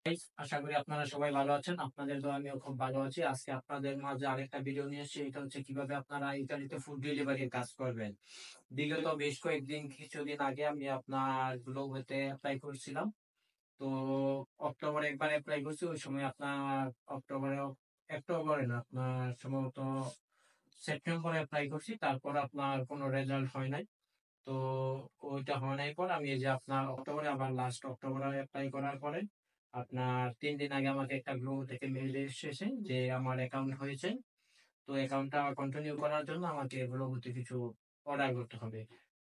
Guys, আশা করি আপনারা সবাই ভালো আছেন। আপনাদের দোয়া আমিও খুব ভালো আছি। আজকে আপনাদের মাঝে আরেকটা ভিডিও নিয়ে এসেছি। এটা হচ্ছে কিভাবে আপনারা ইতালিতে ফুড ডেলিভারির কাজ করবেন। বিগত বেশ কিছুদিন আগে আমি আপনার গ্লোবোতে এপ্লাই করছিলাম। তো অক্টোবরে একবার এপ্লাই করছি। ওই সময় আপনার অক্টোবরে না, আপনার সম্ভবত সেপ্টেম্বরে এপ্লাই করছি। তারপর আপনার কোনো রেজাল্ট হয় নাই। তো ওইটা হয় নাই পর আমি এই যে আপনার অক্টোবরে আবার লাস্ট অক্টোবরে অ্যাপ্লাই করার পরে আপনার 3 দিন আগে আমাকে একটা গ্রুপ থেকে মেইল এসেছে যে আমার অ্যাকাউন্ট হয়েছে। তো অ্যাকাউন্টটা কন্টিনিউ করার জন্য আমাকে গ্লোবোতে কিছু অর্ডার করতে হবে।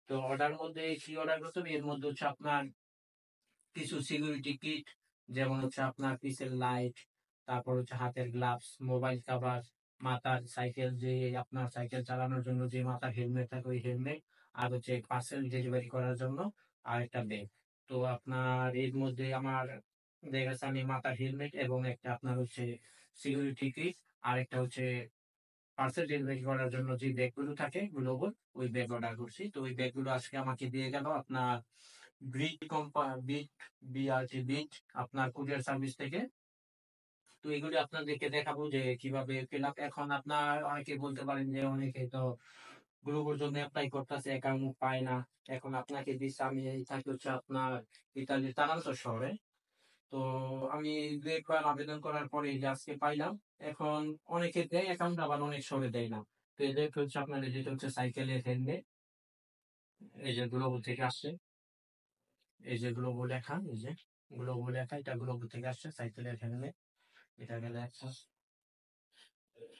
তো অর্ডার মধ্যে কি অর্ডার করতে হবে, এর মধ্যে হচ্ছে আপনার কিছু সিকিউরিটি কিট, যেমন হচ্ছে আপনার পিসের লাইট, তারপর হচ্ছে হাতের গ্লাভস, মোবাইল কভার, মাথার সাইকেল, যে আপনার সাইকেল চালানোর জন্য যে মাথার হেলমেট থাকে ওই হেলমেট, আর হচ্ছে পার্সেল ডেলিভারি করার জন্য আর একটা ব্যাগ। তো আপনার এর মধ্যে আমার দেখা গেছে আমি মাথার হেলমেট এবং একটা আপনার হচ্ছে সিকিউরিটি কিট, আর একটা হচ্ছে পার্সেল ডেলিভারি করার জন্য যে ব্যাগগুলো থাকে গ্লোবল, ওই ব্যাগ অর্ডার করছি। তো ওই ব্যাগগুলো আজকে আমাকে দিয়ে গেল আপনার বিট বিআরটি বিট আপনার কুরিয়ার সার্ভিস থেকে। তো এগুলি আপনাদেরকে দেখাবো যে কিভাবে ফিল আপ। এখন আপনার অনেকে বলতে পারেন যে অনেকে তো গ্লোবের জন্য অ্যাপ্লাই করতেছে, অ্যাকাউন্ট পায় না। এখন আপনাকে দিচ্ছে, আমি থাকি হচ্ছে আপনার ইতালির তারান্ত শহরে। তো আমি 2 একবার আবেদন করার পরে এই যে আজকে পাইলাম। এখন অনেকে দেয় অ্যাকাউন্ট, আবার অনেক সময় দেয় না। তো এদের হচ্ছে আপনার যেটা হচ্ছে সাইকেলের হেলমেট, এই যে গ্লোবল থেকে আসছে, এই যে গ্লোবল লেখা, এই যে গ্লোবল লেখা, এটা গ্লোবল থেকে আসছে সাইকেলের হেলমেট, এটাকে লেখা।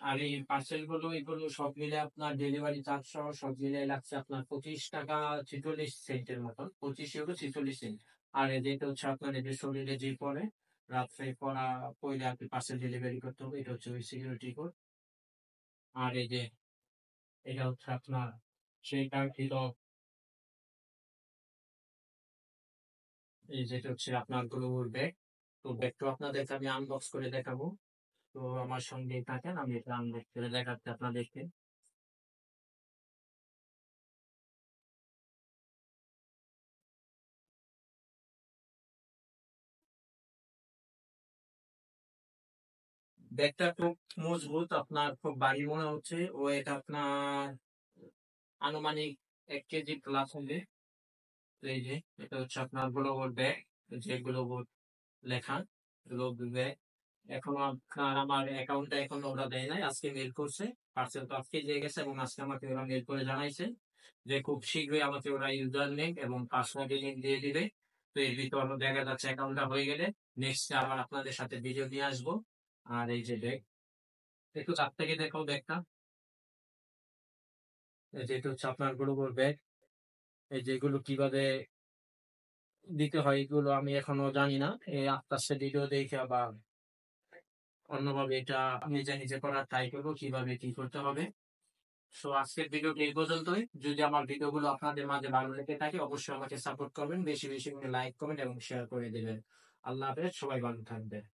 আর এই পার্সেল গুলো এগুলো সব মিলে আপনার ডেলিভারি চার্জ সহ সব মিলে লাগছে আপনার 25 টাকা 46 সেন্টের মতন, 25 ইউরো 46 সেন্ট। আর যেটা হচ্ছে আপনার এদের শরীরে যে পরে রাত্রে পরা পইলে আপনি পার্সেল ডেলিভারি করতে হবে, এটা হচ্ছে ওই সিকিউরিটি কোড। আর এই যে এটা হচ্ছে আপনার সেই কাঙ্ক্ষিত, এই যেটা হচ্ছে আপনার গ্লোবাল ব্যাগ। তো ব্যাগটা আপনাদেরকে আমি আনবক্স করে দেখাবো। তো আমার সঙ্গে থাকেন, আমি এটা আনবক্স করে দেখাচ্ছি আপনাদেরকে। ব্যাগটা খুব মজবুত, আপনার খুব ভারী মনে হচ্ছে। ও এটা আপনার আনুমানিক 1 কেজি প্লাস হবে। তো এই যে এটা হচ্ছে আপনার গ্লোবাল ব্যাগ, যে গ্লোবাল লেখা, গ্লোবাল ব্যাগ। এখনো আপনার আমার অ্যাকাউন্টটা এখনো ওরা দেয় নাই, আজকে মেল করছে। পার্সেল তো আজকে দিয়ে গেছে এবং আজকে আমাকে ওরা মেল করে জানাইছে যে খুব শীঘ্রই আমাকে ওরা ইউজার লিঙ্ক এবং পাসওয়ার্ড লিঙ্ক দিয়ে দিবে। তো এর ভিতর দেখা যাচ্ছে অ্যাকাউন্টটা হয়ে গেলে নেক্সট আবার আপনাদের সাথে ভিডিও নিয়ে আসবো। আর এই যে ব্যাগ, একটু কাছ থেকে দেখো ব্যাগটা। এই যে এটা হচ্ছে আপনার গ্লোবাল ব্যাগ। এই যেগুলো কিভাবে দিতে হয় এগুলো আমি এখনো জানি না, এই আস্তে আস্তে ভিডিও দেখে বা অন্যভাবে এটা নিজে নিজে করার ট্রাই করবো কিভাবে কি করতে হবে। সো আজকের ভিডিওটি এই পর্যন্তই। যদি আমার ভিডিওগুলো আপনাদের মাঝে ভালো লেগে থাকে অবশ্যই আমাকে সাপোর্ট করবেন, বেশি বেশি করে লাইক কমেন্ট এবং শেয়ার করে দিবেন। আল্লাহ হাফেজ, সবাই ভালো থাকবেন।